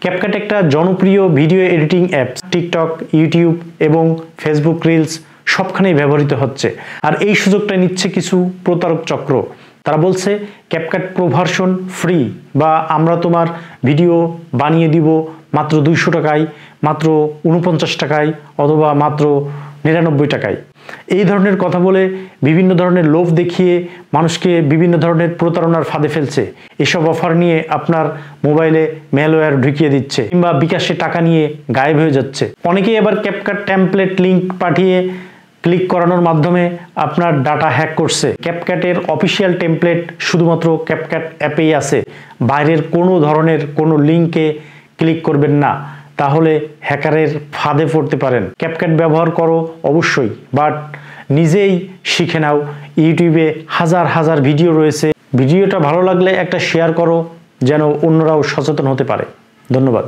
CapCut একটা জনপ্রিয় video editing app. TikTok, YouTube এবং ফেসবুক রিলস সবখানেই ব্যবহৃত হচ্ছে। আর এই সুযোগটা নিচ্ছে কিছু প্রতারক চক্র। তারা বলছে ক্যাপকাট প্রো ভার্সন ফ্রি, বা আমরা তোমার ভিডিও বানিয়ে দিব মাত্র 200 টাকায়, মাত্র 49 টাকায়, অথবা মাত্র 99 টাকায়। এই ধরনের কথা বলে বিভিন্ন ধরনের লোভ দেখিয়ে মানুষকে বিভিন্ন ধরনের প্রতারণার ফাঁদে ফেলছে। এসব অফার নিয়ে আপনার মোবাইলে ম্যালওয়্যার ঢুকিয়ে দিচ্ছে কিংবা বিকাশে টাকা নিয়ে গায়েব হয়ে যাচ্ছে। অনেকেই আবার ক্যাপকাট টেমপ্লেট লিঙ্ক পাঠিয়ে ক্লিক করানোর মাধ্যমে আপনার ডাটা হ্যাক করছে। ক্যাপকাটের অফিসিয়াল টেমপ্লেট শুধুমাত্র ক্যাপকাট অ্যাপেই আছে। বাইরের কোনো ধরনের কোনো লিঙ্কে ক্লিক করবেন না, তাহলে হ্যাকারের ফাঁদে পড়তে পারেন। ক্যাপকাট ব্যবহার করো অবশ্যই, বাট নিজেই শিখে নাও। ইউটিউবে হাজার হাজার ভিডিও রয়েছে। ভিডিওটা ভালো লাগলে একটা শেয়ার করো, যেন অন্যরাও সচেতন হতে পারে। ধন্যবাদ।